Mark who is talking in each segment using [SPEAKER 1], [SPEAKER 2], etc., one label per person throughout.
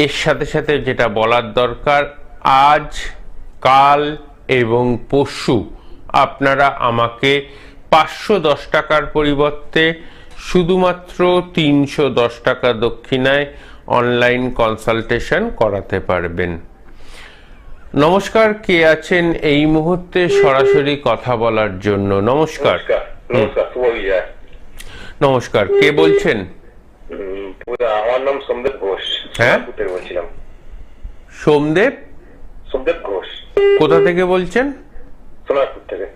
[SPEAKER 1] এর সাথে সাথে যেটা বলার দরকার, আজ, কাল এবং পরশু আপনারা আমাকে 510 টাকার পরিবর্তে শুধুমাত্র 310 টাকা দক্ষিণায় অনলাইন কনসালটেশন করাতে পারবেন। নমস্কার, কে আছেন এই মুহূর্তে সরাসরি কথা বলার জন্য? নমস্কার। নমস্কার, কে বলছেন?
[SPEAKER 2] আমার নাম সোমদেব ঘোষ।
[SPEAKER 1] হ্যাঁ,
[SPEAKER 2] বলছিলাম।
[SPEAKER 1] সোমদেব ঘোষ। কোথা থেকে বলছেন?
[SPEAKER 2] সোনারপুর থেকে।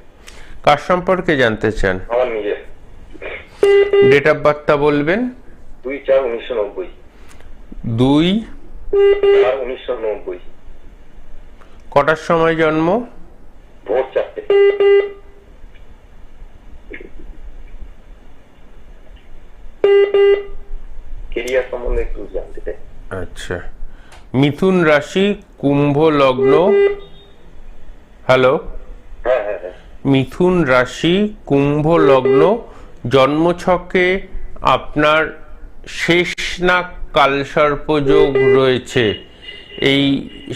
[SPEAKER 1] কার সম্পর্কে জানতে চান?
[SPEAKER 2] আমার নিজে।
[SPEAKER 1] ডেট অফ বার্থটা বলবেন।
[SPEAKER 2] 2/4/1990।
[SPEAKER 1] 2/4/1990। কটার সময় জন্ম?
[SPEAKER 2] ভোর 4টে। কেরিয়ার সম্বন্ধে একটু জানতে চাই।
[SPEAKER 1] আচ্ছা, মিথুন রাশি, কুম্ভ লগ্ন। হ্যালো।
[SPEAKER 2] হ্যাঁ হ্যাঁ হ্যাঁ।
[SPEAKER 1] মিথুন রাশি, কুম্ভ লগ্ন, জন্মছকে আপনার শেষনাগ কালসর্পযোগ রয়েছে। এই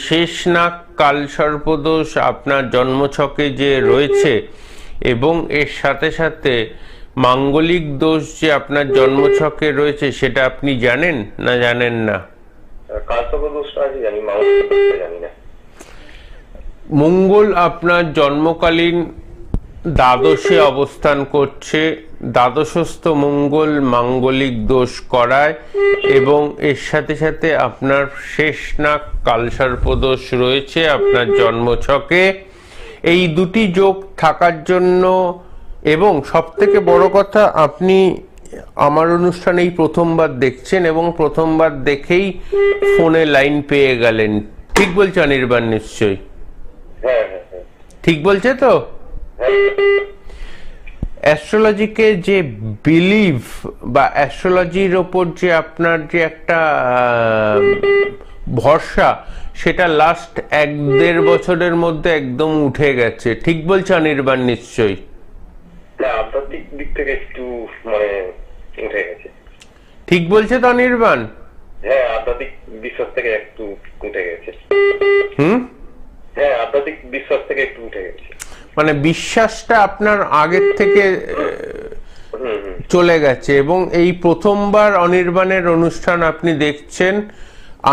[SPEAKER 1] শেষনাগ কালসর্পদোষ আপনার জন্মছকে যে রয়েছে এবং এর সাথে সাথে মাঙ্গলিক দোষ যে আপনার জন্মছকে রয়েছে, সেটা আপনি জানেন না জানেন না?
[SPEAKER 2] কালসর্পদোষটা আছে জানি, মাঙ্গলিক দোষটা জানি না।
[SPEAKER 1] মঙ্গল আপনার জন্মকালীন দ্বাদশে অবস্থান করছে। দ্বাদশস্থ মঙ্গল মাঙ্গলিক দোষ করায় এবং এর সাথে সাথে আপনার শেষনাগ কালসর্পদোষ রয়েছে আপনার জন্মছকে। এই দুটি যোগ থাকার জন্য এবং সবথেকে বড় কথা, আপনি আমার অনুষ্ঠানেই প্রথমবার দেখছেন এবং প্রথমবার দেখেই ফোনে লাইন পেয়ে গেলেন। ঠিক বলছে অনির্বাণ? নিশ্চয়ই ঠিক বলছে তো? অ্যাস্ট্রোলজিকে যে বিলিভ বা অ্যাস্ট্রোলজির ওপর যে আপনার যে একটা ভরসা, সেটা লাস্ট 1-1.5 বছরের মধ্যে একদম উঠে গেছে। ঠিক বলছে অনির্বাণ? নিশ্চয়ই
[SPEAKER 2] আধ্যাত্মিক দিক থেকে একটু উঠে গেছে।
[SPEAKER 1] ঠিক বলছে তো অনির্বাণ?
[SPEAKER 2] হ্যাঁ, আধ্যাত্মিক বিশ্বাস থেকে একটু উঠে গেছে। হ্যাঁ, আধ্যাত্মিক বিশ্বাস থেকে একটু উঠে গেছে।
[SPEAKER 1] মানে বিশ্বাসটা আপনার আগের থেকে চলে গেছে এবং এই প্রথমবার অনির্বাণের অনুষ্ঠান আপনি দেখছেন।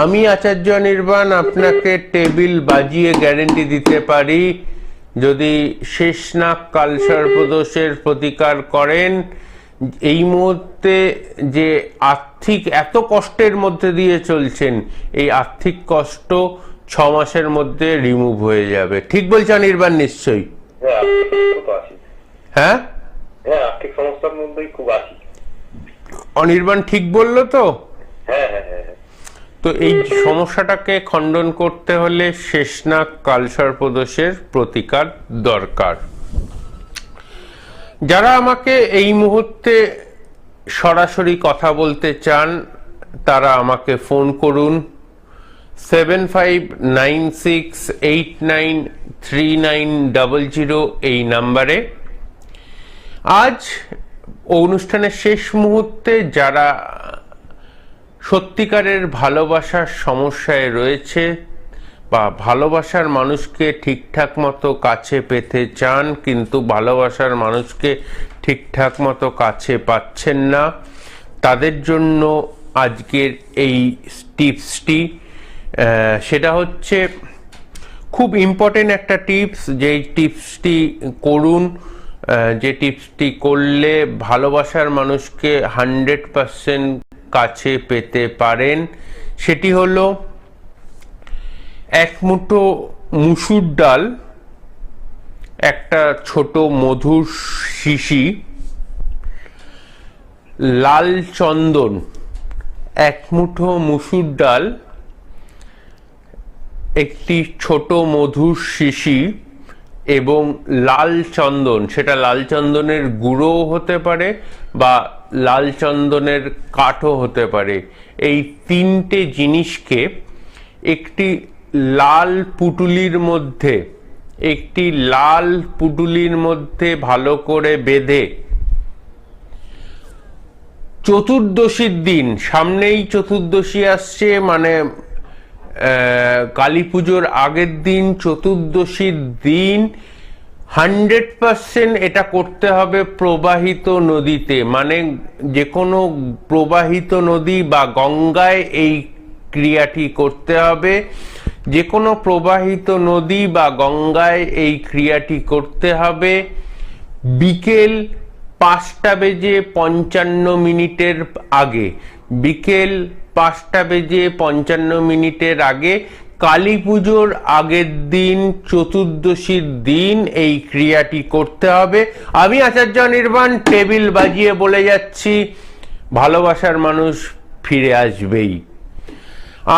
[SPEAKER 1] আমি আচার্য অনির্বাণ আপনাকে টেবিল বাজিয়ে গ্যারেন্টি দিতে পারি, যদি শেষনাগ কালসর্পদোষের প্রতিকার করেন, এই মুহূর্তে যে আর্থিক এত কষ্টের মধ্যে দিয়ে চলছেন, এই আর্থিক কষ্ট 6 মাসের মধ্যে রিমুভ হয়ে যাবে। ঠিক বলছে অনির্বাণ? নিশ্চয়ই। হ্যাঁ
[SPEAKER 2] হ্যাঁ, আর্থিক সমস্যার মধ্যেই খুব আছি।
[SPEAKER 1] অনির্বাণ ঠিক বললো তো?
[SPEAKER 2] হ্যাঁ হ্যাঁ হ্যাঁ।
[SPEAKER 1] তো এই সমস্যাটাকে খণ্ডন করতে হলে শেষনাগ কালসর্পদোষের প্রতিকার দরকার। যারা আমাকে এই মুহূর্তে সরাসরি কথা বলতে চান, তারা আমাকে ফোন করুন 7596893900 এই নাম্বারে। আজ অনুষ্ঠানের শেষ মুহূর্তে যারা সত্যিকারের ভালোবাসার সমস্যায় রয়েছে বা ভালোবাসার মানুষকে ঠিকঠাক মতো কাছে পেতে চান, কিন্তু ভালোবাসার মানুষকে ঠিকঠাক মতো কাছে পাচ্ছেন না, তাদের জন্য আজকের এই টিপসটি। সেটা হচ্ছে খুব ইম্পর্টেন্ট একটা টিপস। যেই টিপসটি করুন, যে টিপসটি করলে ভালোবাসার মানুষকে 100% কাছে পেতে পারেন, সেটি হলো 1 মুঠো মুসুর ডাল, একটা ছোট মধুর শিশি, লাল চন্দন। 1 মুঠো মুসুর ডাল, একটি ছোট মধুর শিশি এবং লাল চন্দন। সেটা লাল চন্দনের গুঁড়োও হতে পারে বা লাল চন্দনের কাঠও হতে পারে। এই 3টে জিনিসকে একটি লাল পুটুলির মধ্যে ভালো করে বেঁধে চতুর্দশীর দিন, সামনেই চতুর্দশী আসছে, মানে কালী পুজোর আগের দিন, চতুর্দশীর দিন 100% এটা করতে হবে প্রবাহিত নদীতে, মানে যে কোনো প্রবাহিত নদী বা গঙ্গায় এই ক্রিয়াটি করতে হবে। যে কোনো প্রবাহিত নদী বা গঙ্গায় এই ক্রিয়াটি করতে হবে বিকেল 5:55 আগে। বিকেল 5:55 আগে, কালী পুজোর আগের দিন, চতুর্দশীর দিন এই ক্রিয়াটি করতে হবে। আমি আচার্য অনির্বাণ টেবিল বাজিয়ে বলে যাচ্ছি, ভালোবাসার মানুষ ফিরে আসবেই।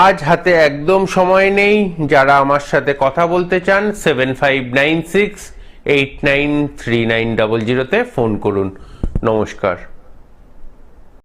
[SPEAKER 1] আজ হাতে একদম সময় নেই। যারা আমার সাথে কথা বলতে চান 7596893900 তে ফোন করুন। নমস্কার।